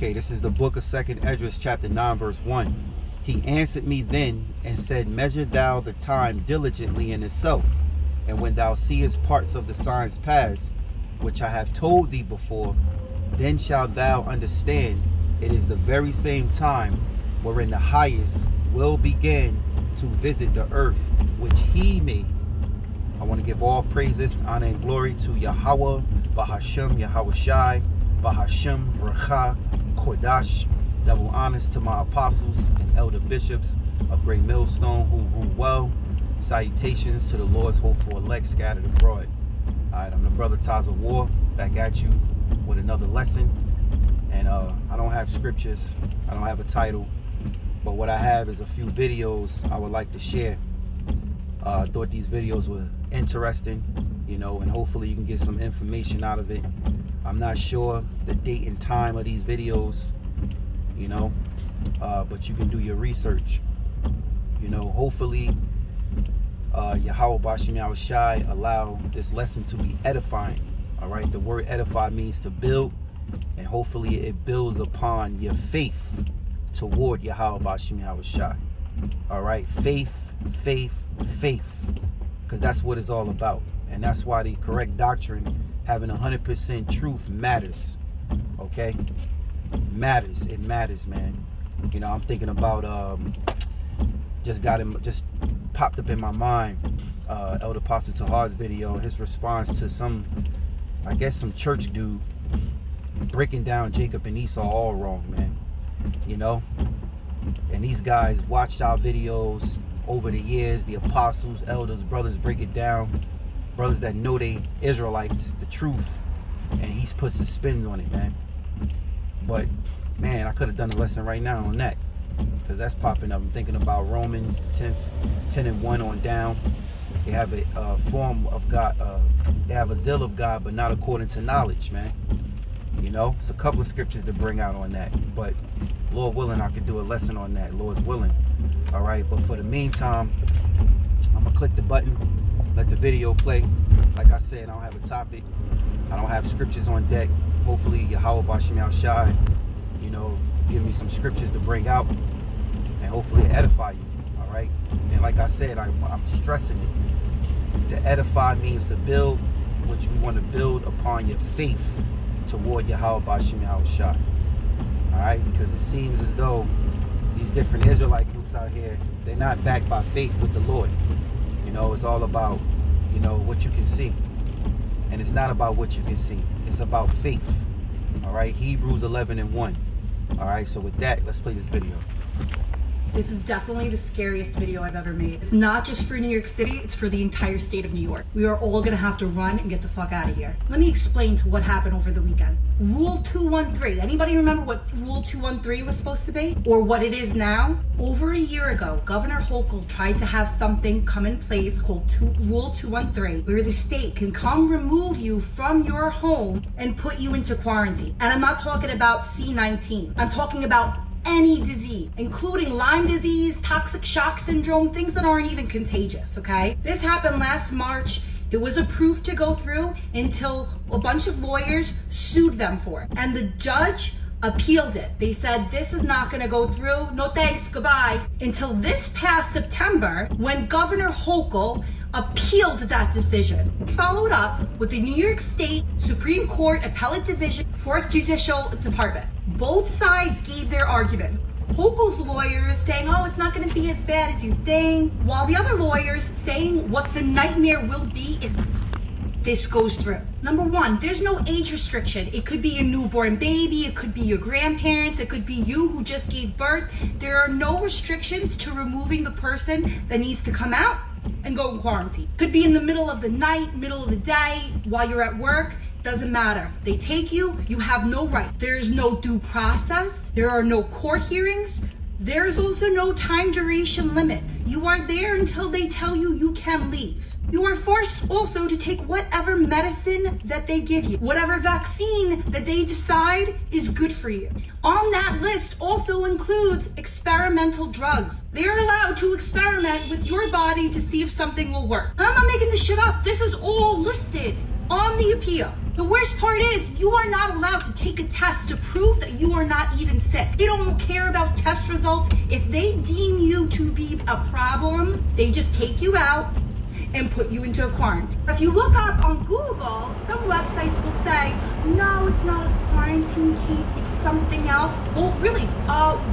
Okay, this is the book of 2nd Esdras, chapter 9, verse 1. He answered me then and said, measure thou the time diligently in itself, and when thou seest parts of the signs pass, which I have told thee before, then shalt thou understand it is the very same time wherein the highest will begin to visit the earth which he made. I want to give all praises, honor, and glory to Yahweh, Bahashem, Yahweh Shai, Bahashem, Recha, Kodash. Double honors to my apostles and elder bishops of Great Millstone who rule well. Salutations to the Lord's hopeful elect scattered abroad. Alright, I'm the brother Taza War, back at you with another lesson. And I don't have scriptures, I don't have a title, but what I have is a few videos I would like to share. I thought these videos were interesting, you know, and hopefully you can get some information out of it. I'm not sure the date and time of these videos, you know, but you can do your research. You know, hopefully Yahweh Bashem Yahweh Shai allow this lesson to be edifying. All right, the word edify means to build, and hopefully it builds upon your faith toward Yahweh Bashem Yahweh Shai. All right, faith, faith, faith, because that's what it's all about. And that's why the correct doctrine, having 100% truth, matters. Okay, matters. It matters, man. You know, I'm thinking about just popped up in my mind Elder Apostle Tahar's video, his response to some, I guess some church dude breaking down Jacob and Esau all wrong, man. You know, and these guys watched our videos over the years, the apostles, elders, brothers break it down, brothers that know they Israelites, the truth, and he puts a spin on it, man. But man, I could have done a lesson right now on that, because that's popping up. I'm thinking about Romans 10 and 1 on down. They have a form of God, they have a zeal of God, but not according to knowledge, man. You know, it's a couple of scriptures to bring out on that, but Lord willing, I could do a lesson on that, Lord's willing. All right, but for the meantime, I'm gonna click the button, let the video play. Like I said, I don't have a topic, I don't have scriptures on deck. Hopefully Yahweh Bashem Yahweh Shai, you know, give me some scriptures to bring out, and hopefully edify you. All right, and like I said, I'm stressing it. To edify means to build, which we want to build upon your faith toward Yahweh Bashem Yahweh Shai. All right, because it seems as though these different Israelite groups out here, they're not backed by faith with the Lord. You know, it's all about, you know, what you can see, and it's not about what you can see, it's about faith. All right, Hebrews 11 and 1. All right, so with that, let's play this video. This is definitely the scariest video I've ever made. It's not just for New York City, it's for the entire state of New York. We are all gonna have to run and get the fuck out of here. Let me explain to what happened over the weekend. Rule 213, anybody remember what Rule 213 was supposed to be? Or what it is now? Over a year ago, Governor Hochul tried to have something come in place called Rule 213, where the state can come remove you from your home and put you into quarantine. And I'm not talking about C-19. I'm talking about any disease, including Lyme disease, toxic shock syndrome, things that aren't even contagious, okay? This happened last March. It was approved to go through until a bunch of lawyers sued them for it. And the judge appealed it. They said, this is not gonna go through, no thanks, goodbye. Until this past September, when Governor Hochul appealed that decision. Followed up with the New York State Supreme Court Appellate Division, 4th Judicial Department. Both sides gave their argument. Hochul's lawyers saying, oh, it's not going to be as bad as you think, while the other lawyers saying what the nightmare will be if this goes through. Number one, there's no age restriction. It could be a newborn baby, it could be your grandparents, it could be you who just gave birth. There are no restrictions to removing the person that needs to come out and go in quarantine. Could be in the middle of the night, middle of the day, while you're at work. Doesn't matter. They take you, you have no right. There is no due process. There are no court hearings. There is also no time duration limit. You are there until they tell you you can leave. You are forced also to take whatever medicine that they give you, whatever vaccine that they decide is good for you. On that list also includes experimental drugs. They're allowed to experiment with your body to see if something will work. And I'm not making this shit up. This is all listed on the appeal. The worst part is you are not allowed to take a test to prove that you are not even sick. They don't care about test results. If they deem you to be a problem, they just take you out and put you into a quarantine. If you look up on Google, some websites will say, no, it's not a quarantine case, it's something else. Well, really,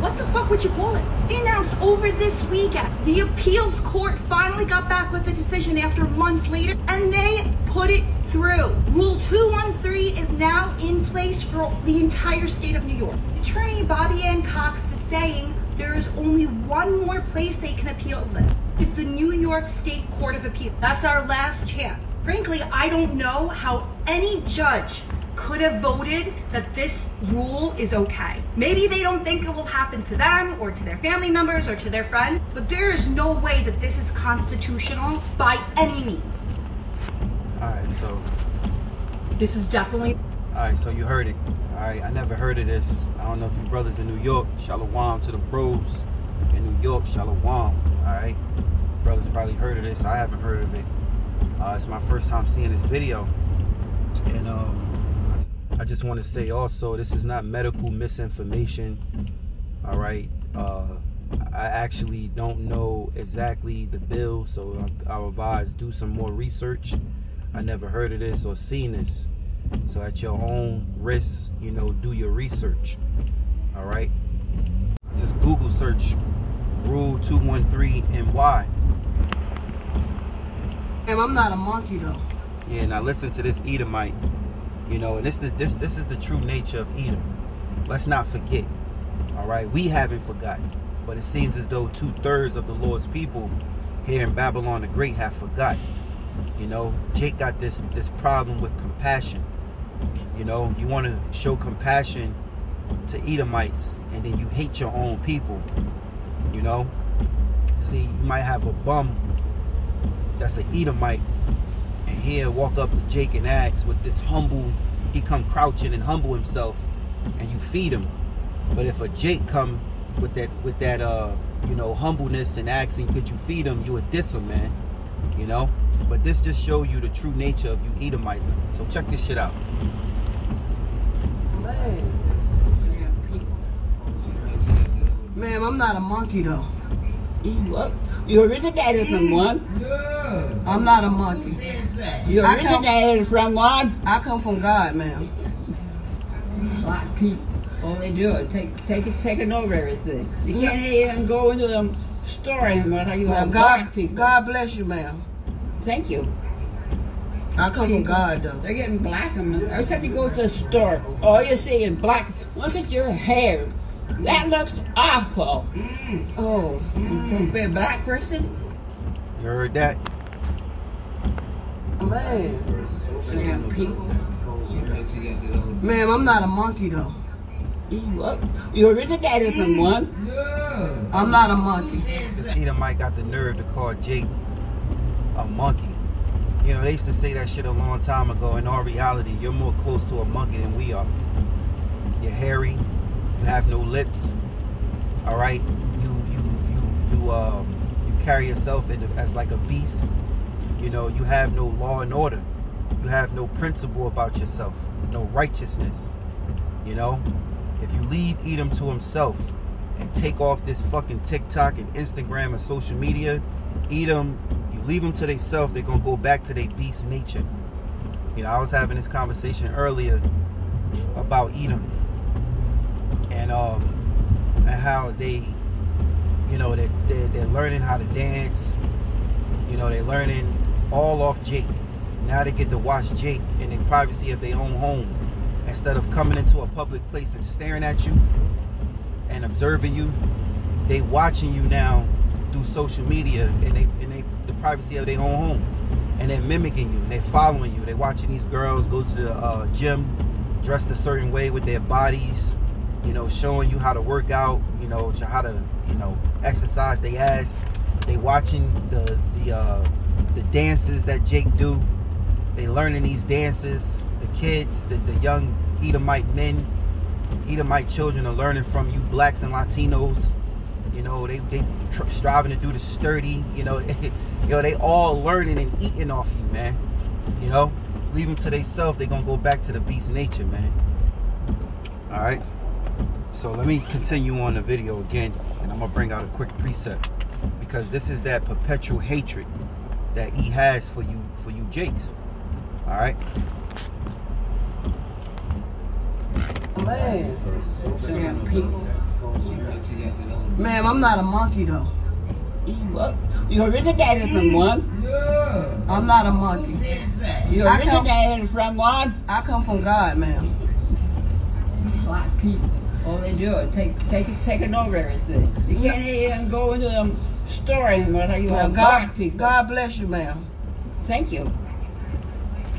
what the fuck would you call it? They announced over this weekend, the appeals court finally got back with a decision after months later, and they put it through. Rule 213 is now in place for the entire state of New York. Attorney Bobby Ann Cox is saying there is only one more place they can appeal this. It's the New York State Court of Appeal. That's our last chance. Frankly, I don't know how any judge could have voted that this rule is okay. Maybe they don't think it will happen to them or to their family members or to their friends, but there is no way that this is constitutional by any means. Alright, so This is definitely... Alright, so you heard it. Alright, I never heard of this. I don't know if you brothers in New York, shalom to the bros in New York, shalom. Alright, brothers probably heard of this. I haven't heard of it. It's my first time seeing this video. And I just want to say also, this is not medical misinformation. Alright, I actually don't know exactly the bill, so I'll advise do some more research. I never heard of this or seen this. So at your own risk, you know, do your research. All right. Just Google search Rule 213 and why. And I'm not a monkey though. Yeah. Now listen to this Edomite. You know, and this is the true nature of Edom. Let's not forget. All right. We haven't forgotten, but it seems as though 2/3 of the Lord's people here in Babylon the Great have forgotten. You know, Jake got this problem with compassion. You know, you want to show compassion to Edomites, and then you hate your own people. You know, see, you might have a bum that's an Edomite, and he'll walk up to Jake and ask with this humble, he come crouching and humble himself, and you feed him. But if a Jake come with that you know, humbleness and asking, could you feed him, you would diss him, man. You know, but this just show you the true nature of you Edomites. So check this shit out. Man, I'm not a monkey though. What? You originated from one? I'm not a monkey. You originated from one? I come from God, man. Black people, all they do is taking over everything. You can't even go into the store anymore. How you Well, want black people? God bless you, man. Thank you. I come from God though. They're getting black. Every time you go to the store, all you see is black. Look at your hair. That looks awful. Oh. To be a black person? You heard that? Man. Damn people. Man, I'm not a monkey though. What? You originated from one? I'm not a monkey. This Edomite got the nerve to call Jake a monkey. You know, they used to say that shit a long time ago. In all reality, you're more close to a monkey than we are. You're hairy. You have no lips. All right. You carry yourself as like a beast. You know, you have no law and order. You have no principle about yourself. No righteousness. You know, if you leave Edom to himself and take off this fucking TikTok and Instagram and social media, Edom, you leave them to themselves, they're gonna go back to their beast nature. You know, I was having this conversation earlier about Edom and how they, you know, they're learning how to dance. You know, they're learning all off Jake. Now they get to watch Jake in the privacy of their own home. Instead of coming into a public place and staring at you and observing you, they watching you now through social media in the privacy of their own home, and they're mimicking you, and they're following you. They're watching these girls go to the gym, dressed a certain way with their bodies, you know, showing you how to work out, you know, how to, you know, exercise their ass. They watching the dances that Jake do. They learning these dances. The kids, the young Edomite men, Edomite children are learning from you blacks and Latinos. You know, they striving to do the sturdy. You know, they all learning and eating off you, man. You know, leave them to themselves, they're gonna go back to the beast nature, man. All right. So let me continue on the video again, and I'm gonna bring out a quick precept, because this is that perpetual hatred that he has for you Jakes. All right. Man. Damn people. Ma'am, I'm not a monkey though. What? You originated from one? I'm not a monkey. You originated from one? I come from God, ma'am. Black people. All they do is taking over everything. You can't even go into them store anymore. How you Well, want black people? God bless you, ma'am. Thank you.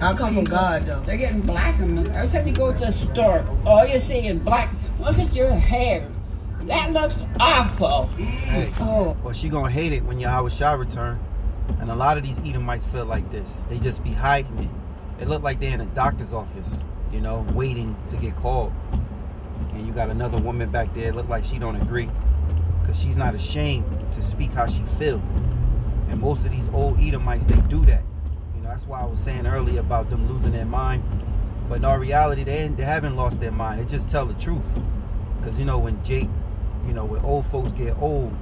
I come from God though. They're getting black on them. Every time you go to the store, all you see is black. Look at your hair. That looks awful. Hey, Oh. well, she gonna hate it when Yahweh Shah return. And a lot of these Edomites feel like this. They just be hiding it. They look like they're in a doctor's office, you know, waiting to get called. And you got another woman back there, look like she don't agree, because she's not ashamed to speak how she feel. And most of these old Edomites, they do that. You know, that's why I was saying earlier about them losing their mind. But in all reality, they haven't lost their mind. They just tell the truth. Because, you know, when when old folks get old,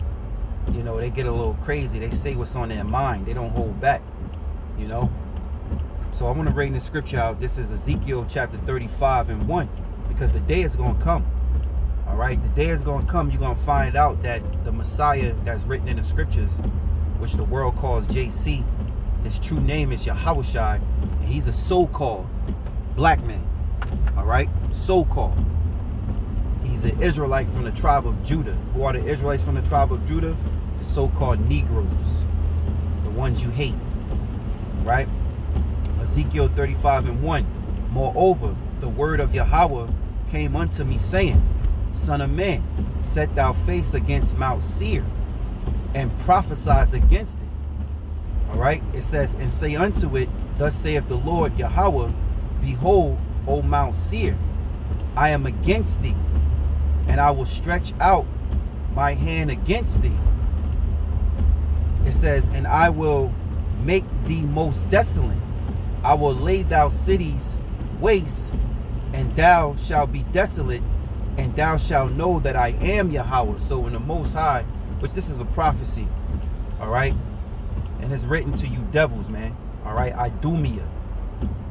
you know, they get a little crazy. They say what's on their mind. They don't hold back, you know. So I want to bring the scripture out. This is Ezekiel chapter 35:1, because the day is going to come. All right, the day is going to come. You're going to find out that the Messiah that's written in the scriptures, which the world calls JC, his true name is Yahushai, and he's a so-called black man. All right, so-called. He's an Israelite from the tribe of Judah. Who are the Israelites from the tribe of Judah? The so-called Negroes, the ones you hate. Right? Ezekiel 35:1. Moreover, the word of Yahweh came unto me, saying, Son of man, set thou face against Mount Seir, and prophesy against it. All right? It says, and say unto it, Thus saith the Lord Yahweh, Behold, O Mount Seir, I am against thee, and I will stretch out my hand against thee. It says, and I will make thee most desolate. I will lay thou cities waste, and thou shalt be desolate, and thou shalt know that I am Yahweh. So in the Most High, which this is a prophecy, all right, and it's written to you devils, man, all right, Idumea,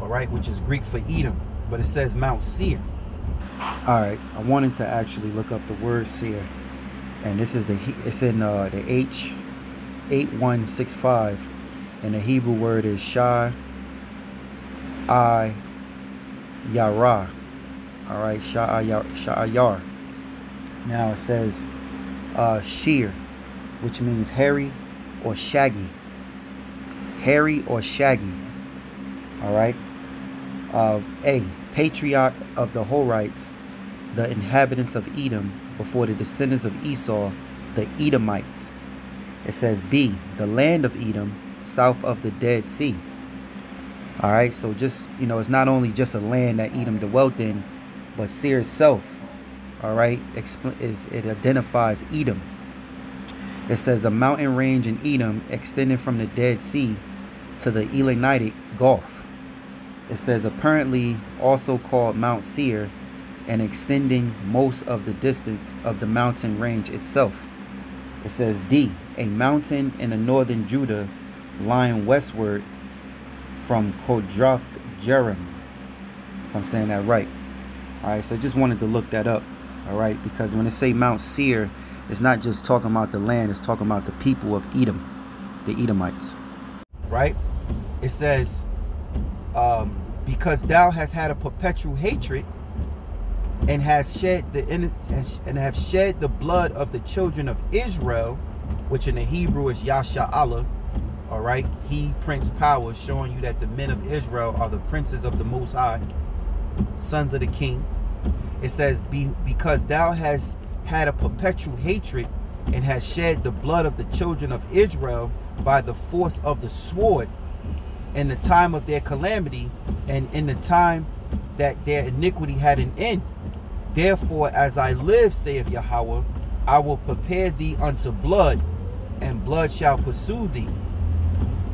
all right, which is Greek for Edom, but it says Mount Seir. All right, I wanted to actually look up the word Seir, and this is it's in the H8165, and the Hebrew word is Shah Yara. All right, Sha'ayar. Now it says sheer, which means hairy or shaggy. Hairy or shaggy. All right. A patriarch of the Horites, the inhabitants of Edom, before the descendants of Esau, the Edomites. It says B, the land of Edom, south of the Dead Sea. All right, so just, you know, it's not only just a land that Edom dwelt in, but Seir itself, all right, it identifies Edom. It says a mountain range in Edom extending from the Dead Sea to the Elenitic Gulf. It says apparently also called Mount Seir, and extending most of the distance of the mountain range itself. It says D, a mountain in the northern Judah lying westward from Kodrath Jearim, if I'm saying that right. All right, so I just wanted to look that up, all right, because when they say Mount Seir, it's not just talking about the land, it's talking about the people of Edom, the Edomites, right? It says, because thou hast had a perpetual hatred and have shed the blood of the children of Israel, which in the Hebrew is Yasha'Allah, all right, he, Prince Power, showing you that the men of Israel are the princes of the Most High, sons of the King. It says, because thou hast had a perpetual hatred and has shed the blood of the children of Israel by the force of the sword in the time of their calamity and in the time that their iniquity had an end. Therefore, as I live, saith Yahweh, I will prepare thee unto blood, and blood shall pursue thee.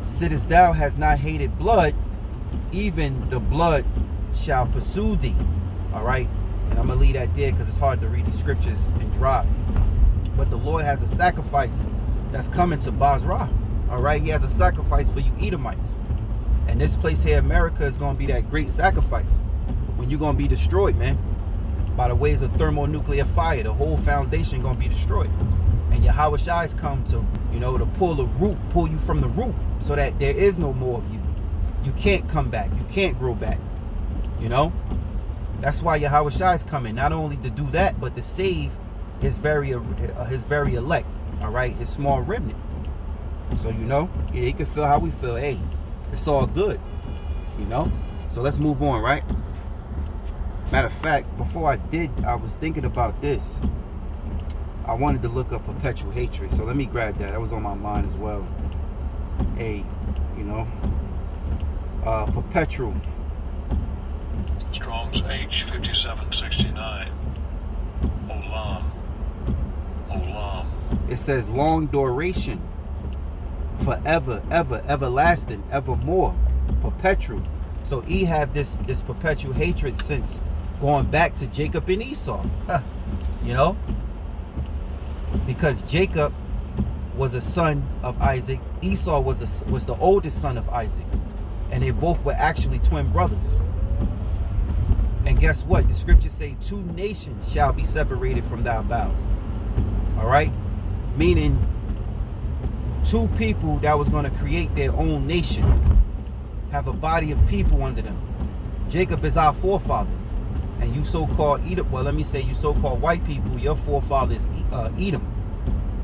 Sittest thou hast not hated blood, even the blood shall pursue thee. All right, and I'm gonna leave that there because it's hard to read the scriptures and drive. But the Lord has a sacrifice that's coming to Basra. All right, he has a sacrifice for you Edomites, and this place here, America, is gonna be that great sacrifice when you're gonna be destroyed, man, by the ways of thermonuclear fire. The whole foundation gonna be destroyed, and Yahweh Shai's come to, you know, to pull you from the root, so that there is no more of you. You can't come back. You can't grow back. You know, that's why Yahweh Shai's coming, not only to do that, but to save his very elect. All right, his small remnant. So, you know, yeah, he can feel how we feel. Hey, it's all good. You know. So let's move on, right? Matter of fact, before I was thinking about this. I wanted to look up perpetual hatred. So let me grab that. That was on my mind as well. Hey, you know, perpetual. Strong's H5769. Olam. Olam. It says long duration, forever, ever, everlasting, evermore, perpetual. So he have this perpetual hatred since going back to Jacob and Esau. You know, because Jacob was a son of Isaac. Esau was the oldest son of Isaac, and they both were actually twin brothers. And guess what? The scriptures say 2 nations shall be separated from thy bowels. All right, meaning 2 people that was going to create their own nation, have a body of people under them. Jacob is our forefather, and you so-called Edom, well, let me say you so-called white people, your forefather is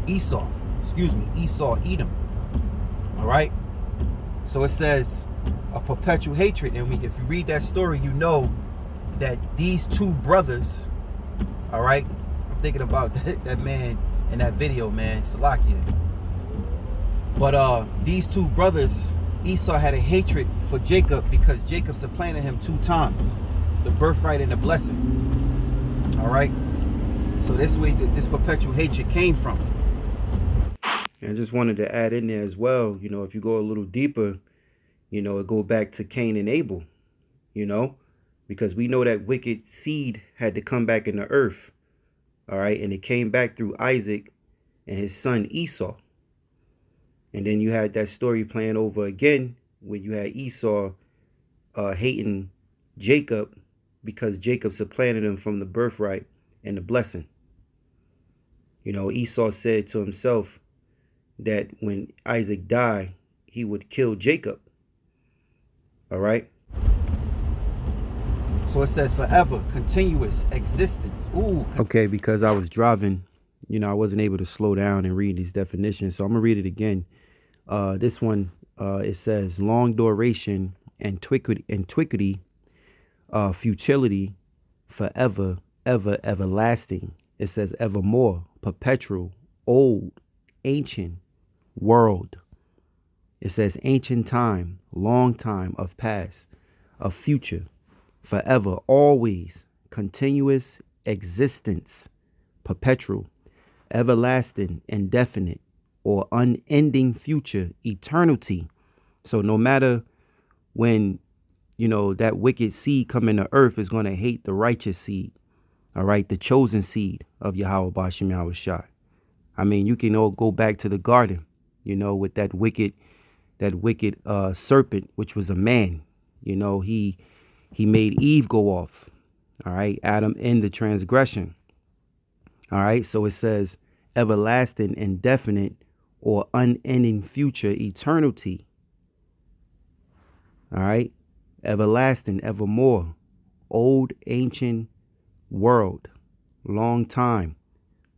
Esau, Edom. All right, so it says a perpetual hatred, and if you read that story, you know that these 2 brothers, all right, I'm thinking about that man in that video, man, Salakia. But these 2 brothers, Esau had a hatred for Jacob because Jacob supplanted him 2 times, the birthright and the blessing. All right, so this way this perpetual hatred came from. And I just wanted to add in there as well, you know, if you go a little deeper, you know, it go back to Cain and Abel, you know, because we know that wicked seed had to come back in the earth. All right, and it came back through Isaac and his son Esau. And then you had that story playing over again when you had Esau hating Jacob because Jacob supplanted him from the birthright and the blessing. You know, Esau said to himself that when Isaac died, he would kill Jacob. All right. So it says forever, continuous existence. Ooh. Okay, because I was driving, you know, I wasn't able to slow down and read these definitions. So I'm going to read it again. This one, it says long duration, antiquity, futility, forever, ever, everlasting. It says evermore, perpetual, old, ancient, world. It says ancient time, long time, of past, of future, forever, always, continuous existence, perpetual, everlasting, indefinite, or unending future, eternity. So no matter when, you know, that wicked seed come in the earth is going to hate the righteous seed. All right, the chosen seed of Yahweh Bashim Yahweh Shai. I mean, you can all go back to the garden, you know, with that wicked serpent, which was a man. You know, he made Eve go off. All right, Adam in the transgression. All right, so it says everlasting, indefinite, or unending future, eternity. All right, everlasting, evermore, old, ancient, world, long time,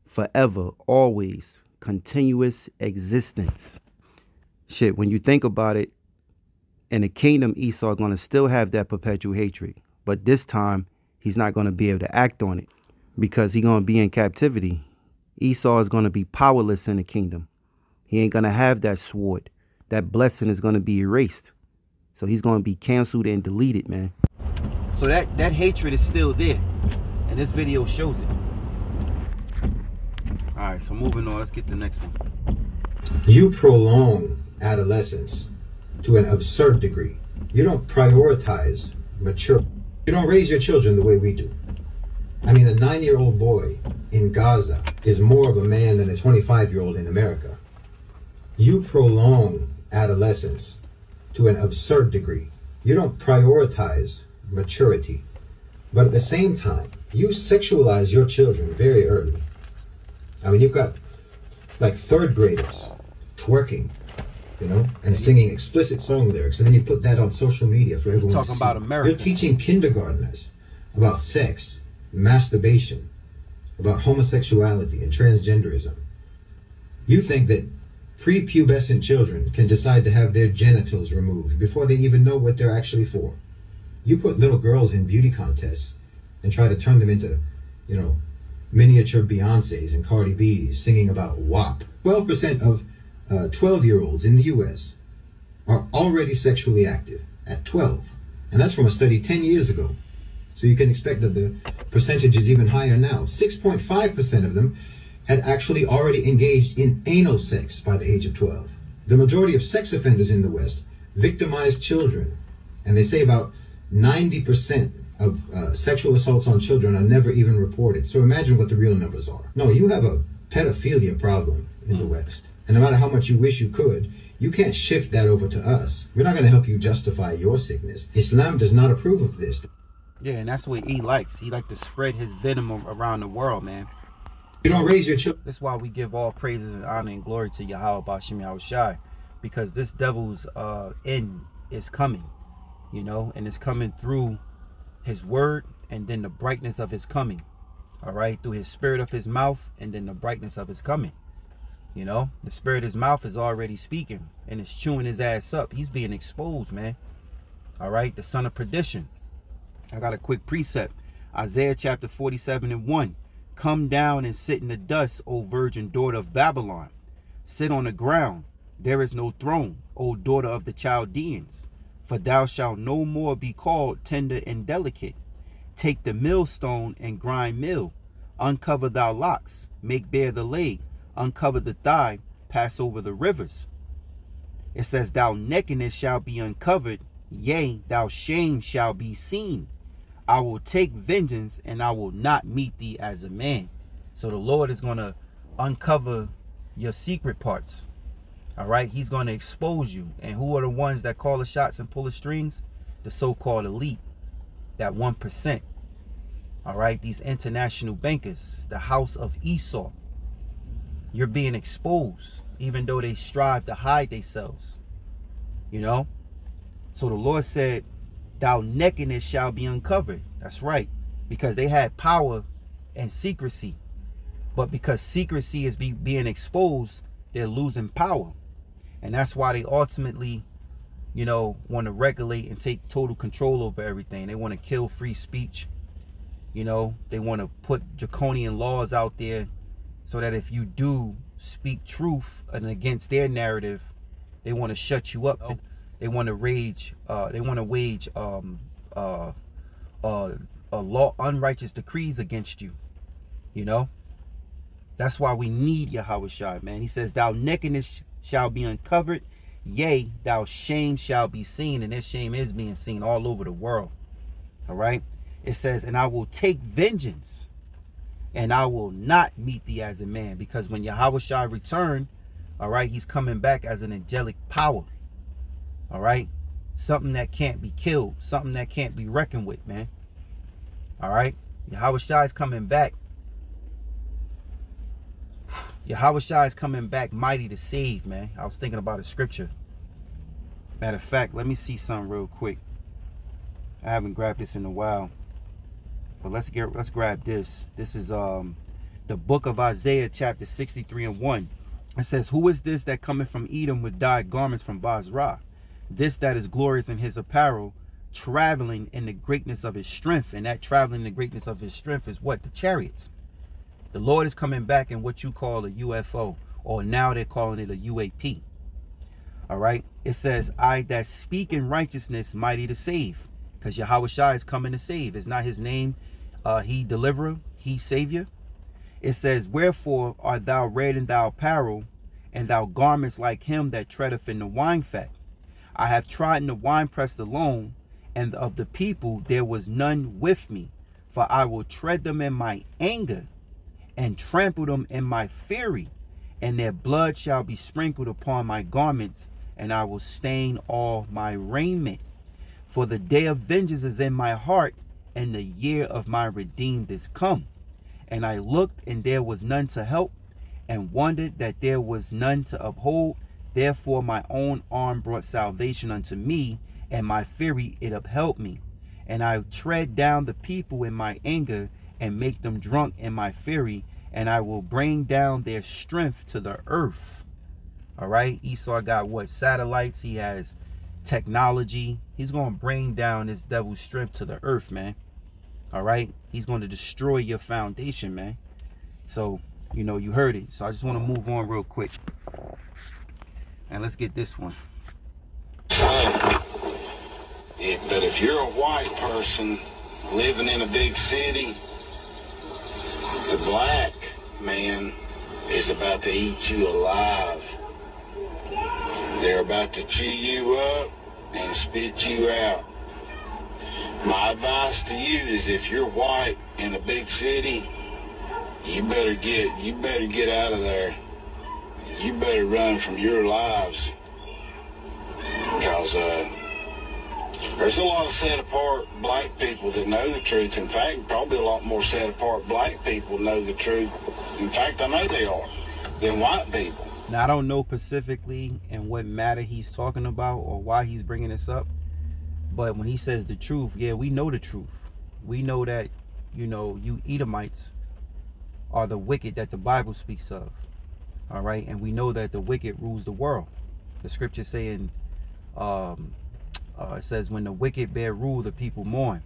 forever, always, continuous existence. Shit, when you think about it, in the kingdom, Esau going to still have that perpetual hatred, but this time he's not going to be able to act on it because he's going to be in captivity. Esau is going to be powerless in the kingdom. He ain't going to have that sword. That blessing is going to be erased. So he's going to be canceled and deleted, man. So that hatred is still there. And this video shows it. All right, so moving on. Let's get the next one. You prolong adolescence to an absurd degree. You don't prioritize mature. You don't raise your children the way we do. I mean, a 9-year-old boy in Gaza is more of a man than a 25-year-old in America. You prolong adolescence to an absurd degree. You don't prioritize maturity. But at the same time, you sexualize your children very early. I mean, you've got like 3rd graders twerking, you know, and singing explicit song lyrics, and then you put that on social media for everyone to see. He's talking about America. You're teaching kindergartners about sex, masturbation, about homosexuality and transgenderism. You think that prepubescent children can decide to have their genitals removed before they even know what they're actually for. You put little girls in beauty contests and try to turn them into, you know, miniature Beyoncés and Cardi B's singing about WAP. 12% of 12-year-olds in the US are already sexually active at 12. And that's from a study 10 years ago. So you can expect that the percentage is even higher now. 6.5% of them had actually already engaged in anal sex by the age of 12. The majority of sex offenders in the West victimize children. And they say about 90% of sexual assaults on children are never even reported. So imagine what the real numbers are. No, you have a pedophilia problem in the West. And no matter how much you wish you could, you can't shift that over to us. We're not going to help you justify your sickness. Islam does not approve of this. Yeah, and that's what he likes. He likes to spread his venom around the world, man. You don't raise your children. That's why we give all praises and honor and glory to Yahweh Bashim Yahushai, because this devil's end is coming, you know, and it's coming through his word and then the brightness of his coming, all right, through his spirit of his mouth and then the brightness of his coming. You know, the spirit of his mouth is already speaking and it's chewing his ass up. He's being exposed, man. All right, the son of perdition. I got a quick precept. Isaiah chapter 47:1. Come down and sit in the dust, O virgin daughter of Babylon. Sit on the ground. There is no throne, O daughter of the Chaldeans. For thou shalt no more be called tender and delicate. Take the millstone and grind mill. Uncover thy locks. Make bare the leg. Uncover the thigh. Pass over the rivers. It says, thou nakedness shall be uncovered. Yea, thou shame shall be seen. I will take vengeance and I will not meet thee as a man. So the Lord is going to uncover your secret parts. All right. He's going to expose you. And who are the ones that call the shots and pull the strings? The so-called elite. That 1%. All right. These international bankers. The house of Esau. You're being exposed. Even though they strive to hide themselves. You know. So the Lord said, thou nakedness shall be uncovered. That's right. Because they had power and secrecy. But because secrecy is being exposed, they're losing power. And that's why they ultimately, you know, want to regulate and take total control over everything. They want to kill free speech. You know, they want to put draconian laws out there so that if you do speak truth and against their narrative, they want to shut you up. They want to wage unrighteous decrees against you. You know, that's why we need Yahushua, man. He says, thou nakedness shall be uncovered, yea, thou shame shall be seen. And this shame is being seen all over the world. All right. It says, and I will take vengeance and I will not meet thee as a man. Because when Yahushua return, all right, he's coming back as an angelic power. All right. Something that can't be killed. Something that can't be reckoned with, man. All right. Yahushua is coming back. Yahushua is coming back mighty to save, man. I was thinking about a scripture. Matter of fact, let me see something real quick. I haven't grabbed this in a while. But let's grab this. This is the book of Isaiah chapter 63:1. It says, who is this that cometh from Edom with dyed garments from Basra? This that is glorious in his apparel, traveling in the greatness of his strength. And that traveling in the greatness of his strength is what? The chariots. The Lord is coming back in what you call a UFO, or now they're calling it a UAP. All right. It says, I that speak in righteousness, mighty to save. Because Yahushua is coming to save. It's not his name. He deliverer, he savior. It says, wherefore art thou red in thy apparel, and thou garments like him that treadeth in the wine fat? I have trodden the winepress alone, and of the people there was none with me. For I will tread them in my anger, and trample them in my fury, and their blood shall be sprinkled upon my garments, and I will stain all my raiment. For the day of vengeance is in my heart, and the year of my redeemed is come. And I looked, and there was none to help, and wondered that there was none to uphold. Therefore my own arm brought salvation unto me, and my fury it upheld me. And I tread down the people in my anger, and make them drunk in my fury, and I will bring down their strength to the earth. All right, Esau got what? Satellites. He has technology. He's going to bring down this devil's strength to the earth, man. All right, he's going to destroy your foundation, man. So, you know, you heard it. So I just want to move on real quick, and let's get this one. But if you're a white person living in a big city, the black man is about to eat you alive. They're about to chew you up and spit you out. My advice to you is, if you're white in a big city, you better get out of there. You better run from your lives, because there's a lot of set-apart black people that know the truth. In fact, probably a lot more set-apart black people know the truth. In fact, I know they are, than white people. Now, I don't know specifically in what matter he's talking about or why he's bringing this up. But when he says the truth, yeah, we know the truth. We know that, you know, you Edomites are the wicked that the Bible speaks of. All right. And we know that the wicked rules the world. The scripture saying, it says, when the wicked bear rule, the people mourn.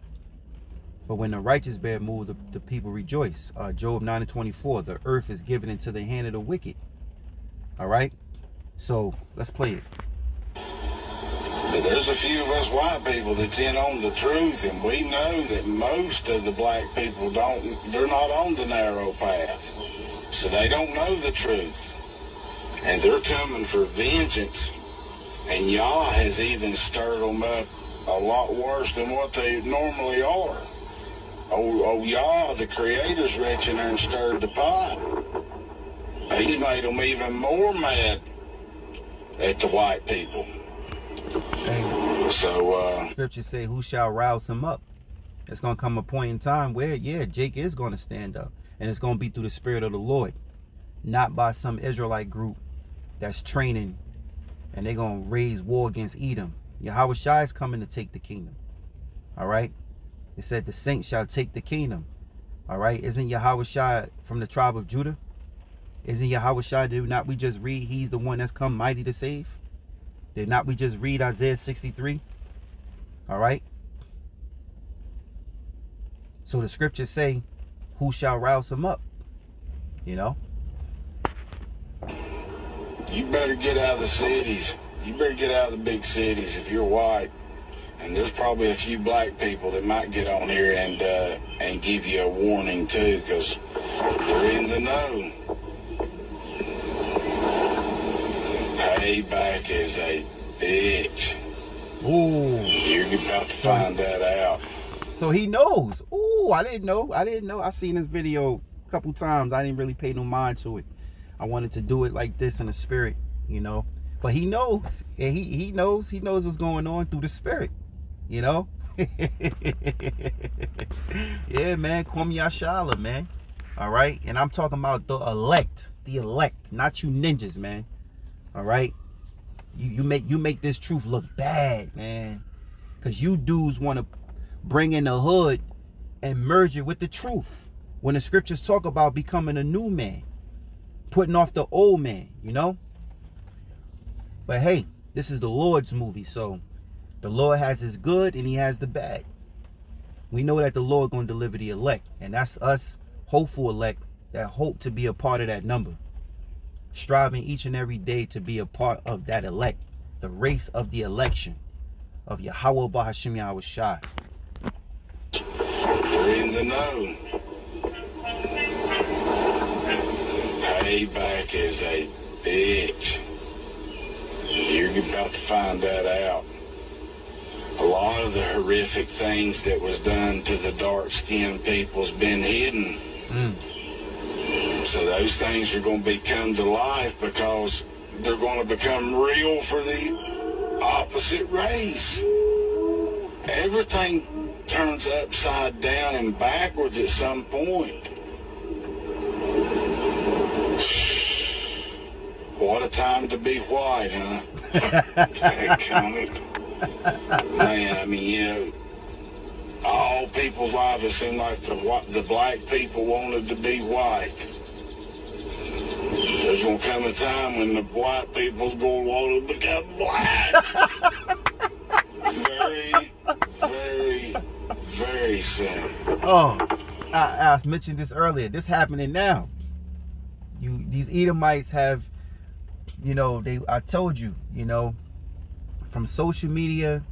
But when the righteous bear rule, the people rejoice. Job 9:24, the earth is given into the hand of the wicked. All right. So let's play it. But there's a few of us white people that's in on the truth, and we know that most of the black people they're not on the narrow path. So they don't know the truth. And they're coming for vengeance. And Yah has even stirred them up a lot worse than what they normally are. Oh Yah, the Creator's reaching there and stirred the pot. He's made them even more mad at the white people. Hey, so, scriptures say, who shall rouse him up? It's going to come a point in time where, yeah, Jake is going to stand up. And it's going to be through the Spirit of the Lord. Not by some Israelite group that's training, and they're going to raise war against Edom. Yahweh Shai is coming to take the kingdom. All right? It said the saints shall take the kingdom. All right? Isn't Yahweh Shai from the tribe of Judah? Isn't Yahweh Shai, did not we just read, he's the one that's come mighty to save? Did not we just read Isaiah 63? All right? So the scriptures say, who shall rouse him up? You know? You better get out of the cities. You better get out of the big cities if you're white. And there's probably a few black people that might get on here and give you a warning too, because they're in the know. Payback is a bitch. Ooh. You're about to find that out. So he knows. Ooh, I didn't know. I seen this video a couple times. I didn't really pay no mind to it. I wanted to do it like this in the spirit, you know. But he knows. And he knows what's going on through the spirit, you know. Yeah, man. Kwam Yashala, man. All right. And I'm talking about the elect, not you ninjas, man. All right. You make this truth look bad, man. Because you dudes want to bring in the hood and merge it with the truth. When the scriptures talk about becoming a new man, putting off the old man, you know. But hey, this is the Lord's movie, so the Lord has his good and he has the bad. We know that the Lord going to deliver the elect, and that's us hopeful elect that hope to be a part of that number, striving each and every day to be a part of that elect, the race of the election of Yahweh Bahashim Yahweh Shai. They're in the know. Payback is a bitch. You're about to find that out. A lot of the horrific things that was done to the dark-skinned people's been hidden. So those things are going to come to life because they're going to become real for the opposite race. Everything turns upside down and backwards at some point. What a time to be white, huh? Man, I mean, you know, all people's lives, it seemed like the black people wanted to be white. There's going to come a time when the white people's going to want to become black. Very, very, very soon. Oh, I mentioned this earlier. This happening now. These Edomites have, you know, I told you, you know, from social media,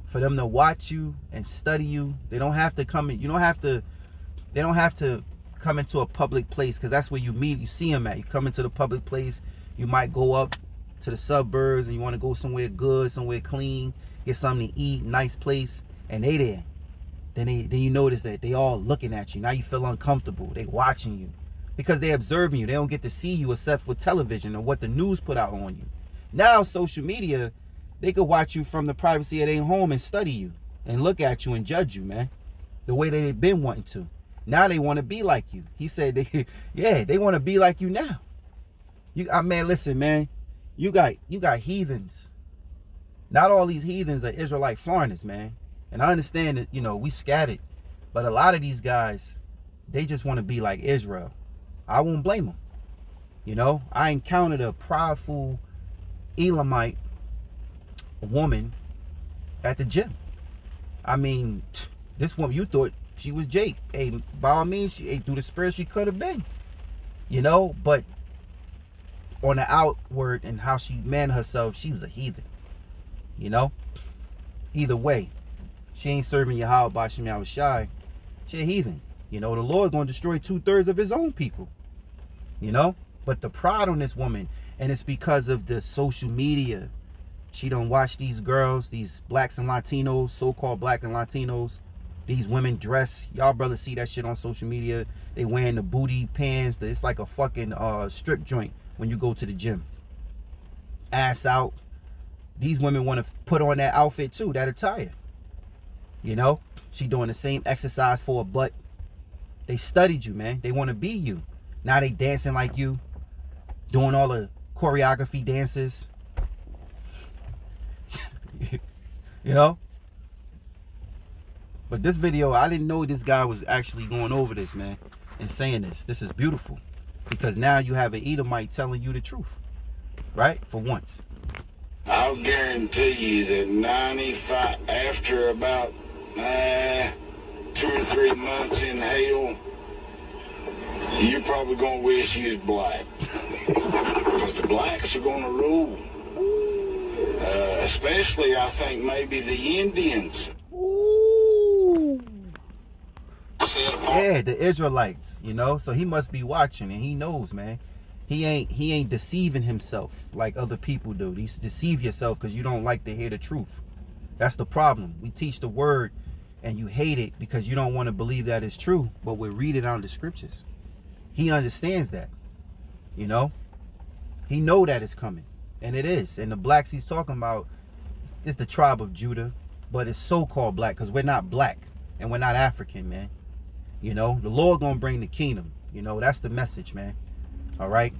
for them to watch you and study you, they don't have to come in. They don't have to come into a public place, because that's where you see them at. You come into the public place, you might go up to the suburbs and you want to go somewhere good, somewhere clean, get something to eat, nice place, and they there. Then you notice that they all looking at you. Now you feel uncomfortable. They watching you because they observing you. They don't get to see you except for television or what the news put out on you. Now social media, they could watch you from the privacy of their home and study you and look at you and judge you, man, the way that they've been wanting to. Now they want to be like you. He said, they want to be like you now. Man, listen, man, you got heathens. Not all these heathens are Israelite foreigners, man. And I understand that, you know, we scattered, but a lot of these guys, they just want to be like Israel. I won't blame them. You know, I encountered a prideful Elamite woman at the gym. I mean, this woman, you thought she was Jake. Hey, by all means, through the spirit, she could have been, you know, but on the outward and how she manned herself, she was a heathen, you know. Either way, she ain't serving Yahweh by Shem Yahushai. She a heathen. You know, the Lord gonna destroy 2/3 of his own people, you know. But the pride on this woman, and it's because of the social media. She don't watch these girls, these blacks and Latinos, so-called black and Latinos. These women dress, y'all brothers see that shit on social media. They wearing the booty pants. It's like a fucking strip joint when you go to the gym. Ass out. These women want to put on that outfit too, that attire. You know, she doing the same exercise for a butt. They studied you, man. They want to be you. Now they dancing like you, doing all the choreography dances. You know. But this video, I didn't know this guy was actually going over this, man, and saying this. This is beautiful, because now you have an Edomite telling you the truth, right? For once. I'll guarantee you that 95, after about 2 or 3 months in hell, you're probably going to wish you was black. Because the blacks are going to rule. Especially, I think, maybe the Indians. Yeah, the Israelites, you know. So he must be watching, and he knows, man. He ain't deceiving himself like other people do. You deceive yourself because you don't like to hear the truth. That's the problem. We teach the word and you hate it because you don't want to believe that it's true, but we read it on the scriptures. He understands that, you know. He know that it's coming, and it is. And the blacks he's talking about is the tribe of Judah, but it's so-called black because we're not black and we're not African, man. You know, the Lord gonna bring the kingdom. You know, that's the message, man. All right,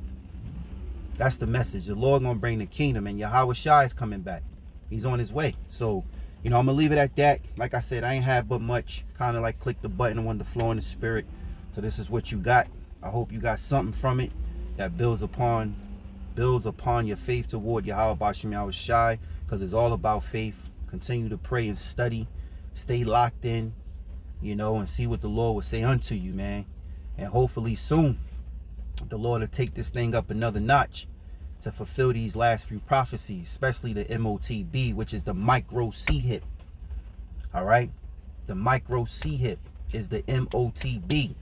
that's the message. The Lord gonna bring the kingdom, and Yahweh Shai is coming back. He's on his way. So, you know, I'm gonna leave it at that. Like I said, I ain't have but much. Kind of like click the button. I wanted to flow in the spirit. So this is what you got. I hope you got something from it that builds upon your faith toward Yahweh B'Shem Yahushai, because it's all about faith. Continue to pray and study. Stay locked in, you know, and see what the Lord will say unto you, man. And hopefully soon the Lord will take this thing up another notch to fulfill these last few prophecies, especially the MOTB, which is the micro C-hip. All right, the micro C-hip is the MOTB,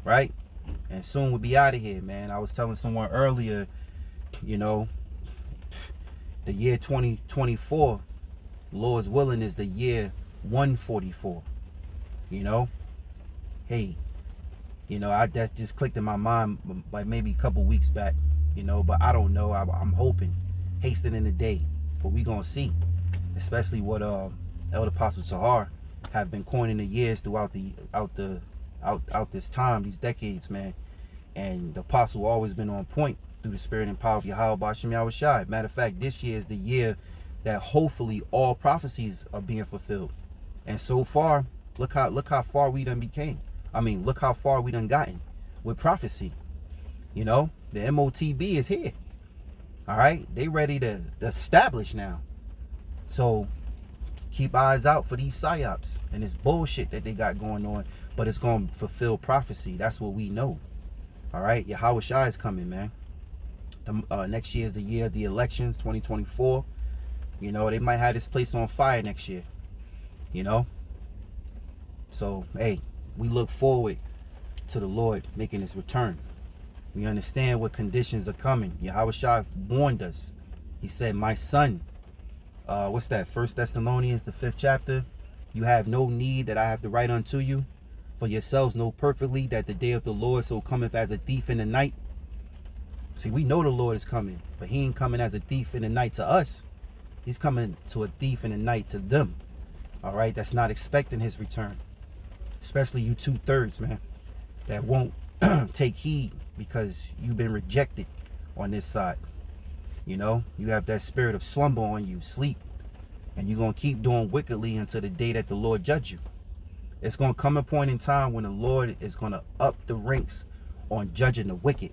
right? And soon we'll be out of here, man. I was telling someone earlier, you know, The year 2024, Lord's willing, is the year 144. You know, hey, you know, that just clicked in my mind like maybe a couple weeks back, you know, but I don't know. I'm hoping, hastening the day, but we gonna see, especially what Elder Apostle Tahar have been coining the years throughout this time, these decades, man. And the apostle always been on point through the spirit and power of Yahweh B'Shem Yahushai. Matter of fact, this year is the year that hopefully all prophecies are being fulfilled. And so far, look how far we done became. I mean, look how far we done gotten with prophecy. You know, the MOTB is here. All right, they ready to establish now. So keep eyes out for these psyops and this bullshit that they got going on, but it's going to fulfill prophecy. That's what we know. All right, Yahushua is coming, man. Next year is the year of the elections, 2024. You know, they might have this place on fire next year. You know, so hey, we look forward to the Lord making his return. We understand what conditions are coming. Yahushua warned us. He said, my son, what's that? 1 Thessalonians, the 5th chapter. You have no need that I have to write unto you. For yourselves know perfectly that the day of the Lord so cometh as a thief in the night. See, we know the Lord is coming, but he ain't coming as a thief in the night to us. He's coming to a thief in the night to them. All right, that's not expecting his return. Especially you 2/3, man, that won't take heed because you've been rejected on this side. You know, you have that spirit of slumber on you, sleep, and you're going to keep doing wickedly until the day that the Lord judge you. It's going to come a point in time when the Lord is going to up the ranks on judging the wicked.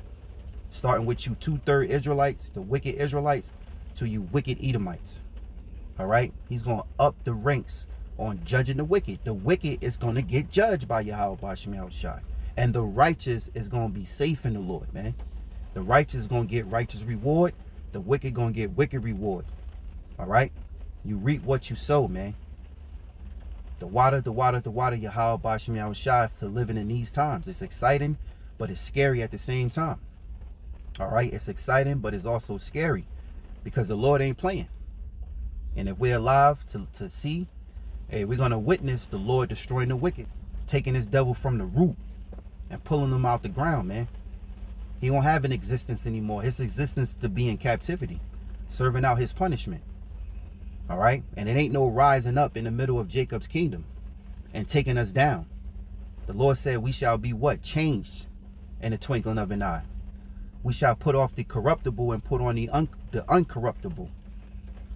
Starting with you 2/3 Israelites, the wicked Israelites, to you wicked Edomites. All right? He's going to up the ranks on judging the wicked. The wicked is going to get judged by Yahweh B'Shem Yahushai. And the righteous is going to be safe in the Lord, man. The righteous is going to get righteous reward. The wicked going to get wicked reward. All right? You reap what you sow, man. The water, Yahweh B'Shem Yahushai, to living in these times. It's exciting, but it's scary at the same time. All right? It's exciting, but it's also scary because the Lord ain't playing. And if we're alive to see, hey, we're going to witness the Lord destroying the wicked, taking this devil from the root and pulling them out the ground, man. He won't have an existence anymore. His existence to be in captivity, serving out his punishment. All right? And it ain't no rising up in the middle of Jacob's kingdom and taking us down. The Lord said we shall be what? Changed in the twinkling of an eye. We shall put off the corruptible and put on the uncorruptible.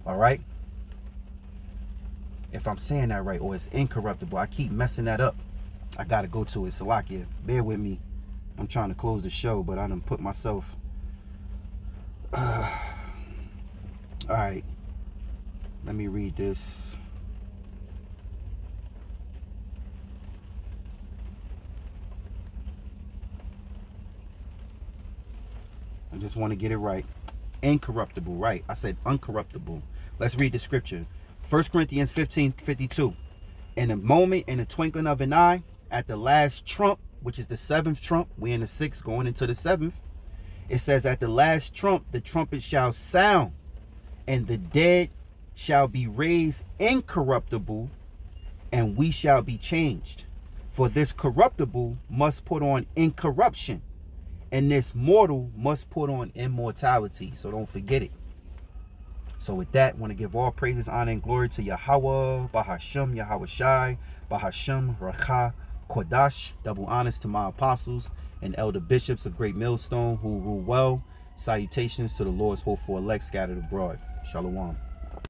All right? If I'm saying that right, or it's incorruptible. I keep messing that up. I got to go to it. Salakia, bear with me. I'm trying to close the show, but I done put myself... All right. Let me read this. I just want to get it right. Incorruptible, right. I said uncorruptible. Let's read the scripture. 1 Corinthians 15:52. In a moment, in the twinkling of an eye, at the last trump, which is the 7th trump, we're in the 6th going into the 7th. It says, at the last trump, the trumpet shall sound, and the dead shall be raised incorruptible, and we shall be changed. For this corruptible must put on incorruption, and this mortal must put on immortality. So don't forget it. So with that, I want to give all praises, honor, and glory to Yahweh, B'Hashem, Yahushai, B'Hashem, Rakha, Kodash. Double honors to my apostles and elder bishops of Great Millstone who rule well. Salutations to the Lord's hopeful elect scattered abroad. Shalom.